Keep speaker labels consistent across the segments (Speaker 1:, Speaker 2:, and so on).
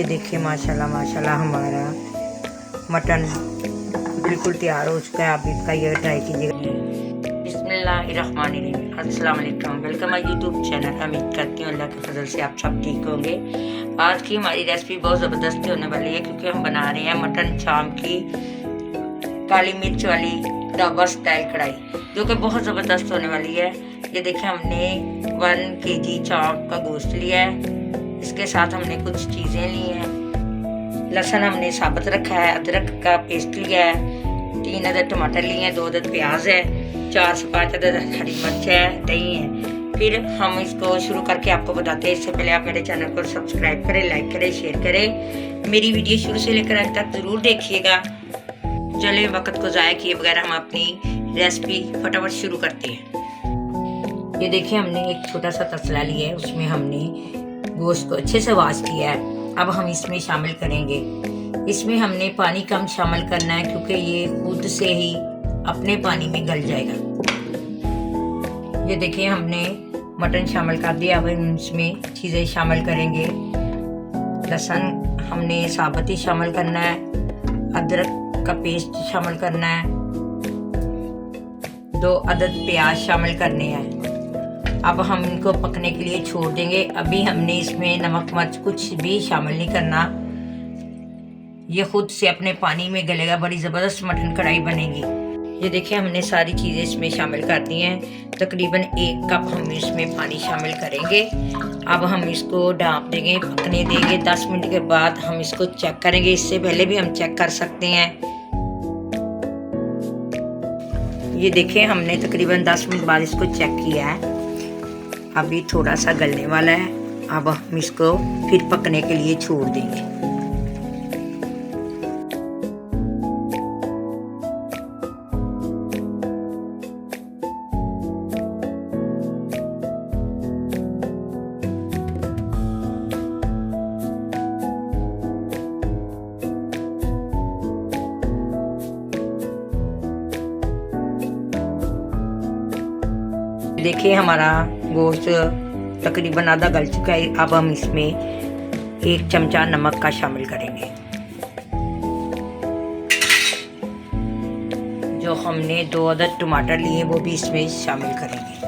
Speaker 1: ये देखिए माशाल्लाह माशाल्लाह हमारा मटन बिल्कुल तैयार हो चुका है। आप भी इसका ये ट्राई कीजिएगा। बिस्मिल्लाहिर्रहमानिर्रहीम, अस्सलाम वालेकुम, वेलकम माय यूट्यूब चैनल। उम्मीद करती हूँ अल्लाह के फजल से आप सब ठीक होंगे। आज की हमारी रेसिपी बहुत ज़बरदस्त होने वाली है क्योंकि हम बना रहे हैं मटन शाम की काली मिर्च वाली ढाबा स्टाइल कढ़ाई, जो कि बहुत ज़बरदस्त होने वाली है। ये देखिए हमने 1 kg चाप का गोश्त लिया है। इसके साथ हमने कुछ चीज़ें ली हैं। लहसुन हमने साबुत रखा है, अदरक का पेस्ट लिया है, 3 अदद टमाटर लिए हैं, 2 अदद प्याज है, 4 से 5 अदद हरी मिर्च है, दही है। फिर हम इसको शुरू करके आपको बताते हैं। इससे पहले आप मेरे चैनल को सब्सक्राइब करें, लाइक करें, शेयर करें। मेरी वीडियो शुरू से लेकर अंत तक ज़रूर देखिएगा। चलिए वक्त को ज़ाया किए बगैर हम अपनी रेसिपी फटाफट शुरू करते हैं। ये देखिए हमने एक छोटा सा तसला लिया है, उसमें हमने गोश्त को अच्छे से वॉश किया है। अब हम इसमें शामिल करेंगे, इसमें हमने पानी कम शामिल करना है क्योंकि ये खुद से ही अपने पानी में गल जाएगा। ये देखिए हमने मटन शामिल कर दिया। अब हम इसमें चीज़ें शामिल करेंगे। लहसुन हमने साबुत ही शामिल करना है, अदरक का पेस्ट शामिल करना है, 2 अदद प्याज शामिल करने हैं। अब हम इनको पकने के लिए छोड़ देंगे। अभी हमने इसमें नमक मिर्च कुछ भी शामिल नहीं करना, ये खुद से अपने पानी में गलेगा। बड़ी ज़बरदस्त मटन कढ़ाई बनेगी। ये देखिए हमने सारी चीज़ें इसमें शामिल कर दी हैं। तकरीबन 1 कप हम इसमें पानी शामिल करेंगे। अब हम इसको ढाँप देंगे, पकने देंगे। 10 मिनट के बाद हम इसको चेक करेंगे। इससे पहले भी हम चेक कर सकते हैं। ये देखिए हमने तकरीबन 10 मिनट बाद इसको चेक किया है। अभी थोड़ा सा गलने वाला है। अब हम इसको फिर पकने के लिए छोड़ देंगे। देखिए हमारा गोश्त तकरीबन आधा गल चुका है। अब हम इसमें 1 चमचा नमक का शामिल करेंगे। जो हमने 2 अदद टमाटर लिए वो भी इसमें शामिल करेंगे।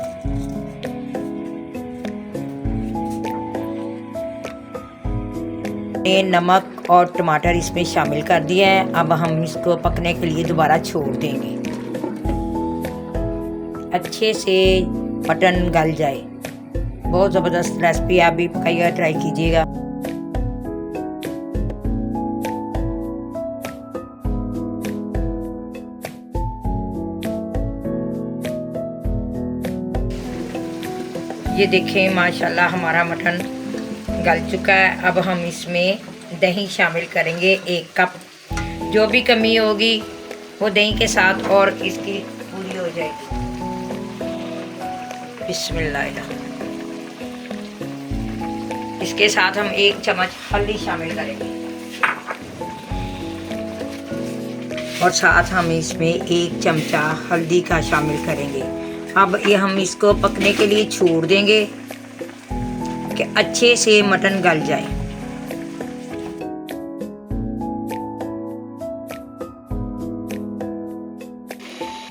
Speaker 1: नमक और टमाटर इसमें शामिल कर दिया है। अब हम इसको पकने के लिए दोबारा छोड़ देंगे, अच्छे से मटन गल जाए। बहुत ज़बरदस्त रेसिपी, आप भी पकाइएगा, ट्राई कीजिएगा। ये देखें माशाल्लाह हमारा मटन गल चुका है। अब हम इसमें दही शामिल करेंगे 1 कप। जो भी कमी होगी वो दही के साथ और इसकी पूरी हो जाएगी। बिस्मिल्लाह। इसके साथ हम 1 चम्मच हल्दी शामिल करेंगे और साथ हम इसमें 1 चमचा हल्दी का शामिल करेंगे। अब ये हम इसको पकने के लिए छोड़ देंगे कि अच्छे से मटन गल जाए।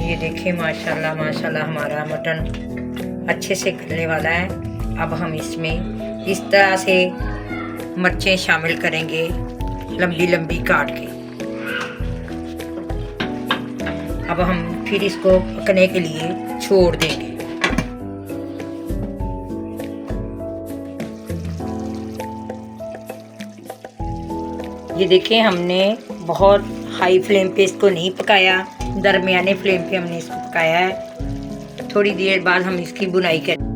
Speaker 1: ये देखिए माशाल्लाह माशाल्लाह हमारा मटन अच्छे से गलने वाला है। अब हम इसमें इस तरह से मिर्चें शामिल करेंगे, लंबी लंबी काट के। अब हम फिर इसको पकने के लिए छोड़ देंगे। ये देखिए हमने बहुत हाई फ्लेम पे इसको नहीं पकाया, दरमियाने फ्लेम पे हमने इसको पकाया है। थोड़ी देर बाद हम इसकी बुनाई करें।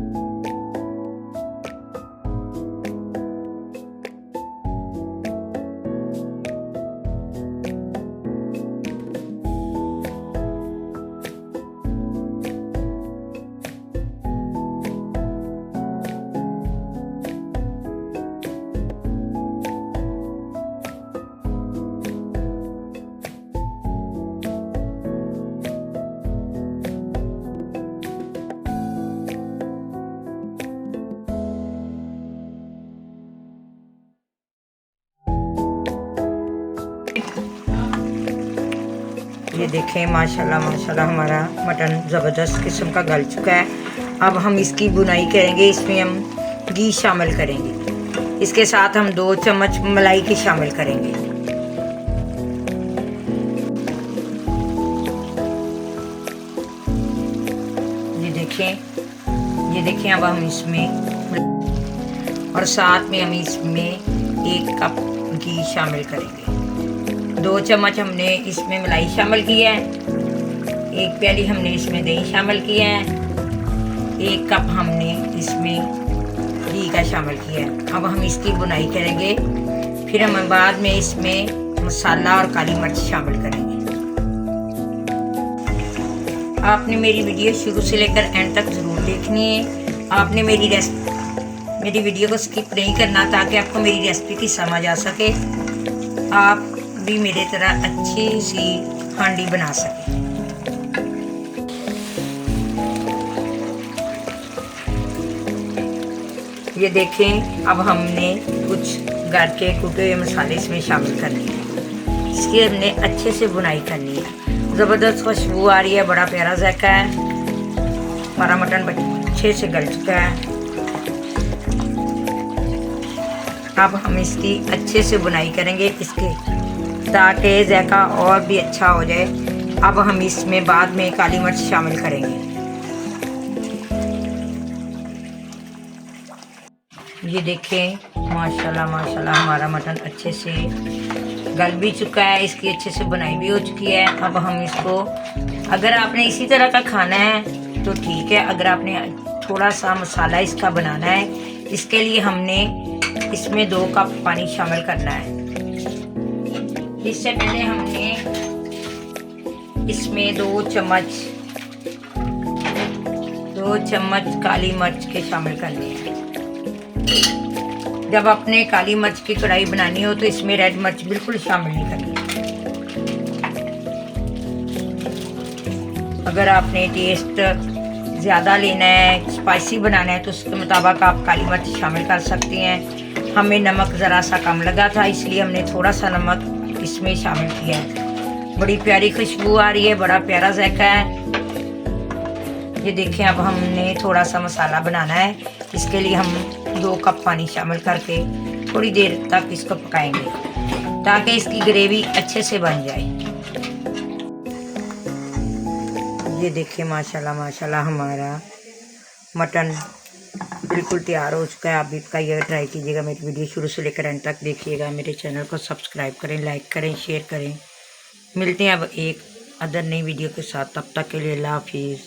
Speaker 1: ये देखें माशाल्लाह माशाल्लाह हमारा मटन ज़बरदस्त किस्म का गल चुका है। अब हम इसकी बुनाई करेंगे, इसमें हम घी शामिल करेंगे, इसके साथ हम 2 चम्मच मलाई की शामिल करेंगे। ये देखें अब हम इसमें और साथ में हम इसमें 1 कप घी शामिल करेंगे। 2 चम्मच हमने इसमें मलाई शामिल किया है, 1 प्याली हमने इसमें दही शामिल किया है, 1 कप हमने इसमें घी का शामिल किया है। अब हम इसकी बुनाई करेंगे, फिर हम बाद में इसमें मसाला और काली मिर्च शामिल करेंगे। आपने मेरी वीडियो शुरू से लेकर एंड तक ज़रूर देखनी है। आपने मेरी वीडियो को स्किप नहीं करना ताकि आपको मेरी रेसिपी की समझ आ सके, आप भी मेरे तरह अच्छी सी हांडी बना सके। ये देखें अब हमने कुछ घर के कुटे हुए मसाले इसमें शामिल करने हैं, इसकी हमने अच्छे से बुनाई करनी है। ज़बरदस्त खुशबू आ रही है, बड़ा प्यारा जायका है, हमारा मटन अच्छे से गल चुका है। अब हम इसकी अच्छे से बुनाई करेंगे इसके, ताकि जायका और भी अच्छा हो जाए। अब हम इसमें बाद में काली मिर्च शामिल करेंगे। ये देखें माशाल्लाह माशाल्लाह हमारा मटन अच्छे से गल भी चुका है, इसकी अच्छे से बुनाई भी हो चुकी है। अब हम इसको, अगर आपने इसी तरह का खाना है तो ठीक है, अगर आपने थोड़ा सा मसाला इसका बनाना है, इसके लिए हमने इसमें 2 कप पानी शामिल करना है। इससे पहले हमने इसमें 2 चम्मच काली मिर्च के शामिल करने हैं। जब आपने काली मिर्च की कढ़ाई बनानी हो तो इसमें रेड मिर्च बिल्कुल शामिल नहीं करनी। अगर आपने टेस्ट ज़्यादा लेना है, स्पाइसी बनाना है, तो उसके मुताबिक आप काली मिर्च शामिल कर सकती हैं। हमें नमक ज़रा सा कम लगा था, इसलिए हमने थोड़ा सा नमक इसमें शामिल किया है। बड़ी प्यारी खुशबू आ रही है, बड़ा प्यारा जायका है। ये देखें अब हमने थोड़ा सा मसाला बनाना है, इसके लिए हम 2 कप पानी शामिल करके थोड़ी देर तक इसको पकाएंगे ताकि इसकी ग्रेवी अच्छे से बन जाए। ये देखिए माशाल्लाह माशाल्लाह हमारा मटन बिल्कुल तैयार हो चुका है। आप भी इसका ट्राई कीजिएगा। मेरी वीडियो शुरू से लेकर एंड तक देखिएगा। मेरे चैनल को सब्सक्राइब करें, लाइक करें, शेयर करें। मिलते हैं अब एक अदर नई वीडियो के साथ, तब तक के लिए अल्लाह हाफिज़।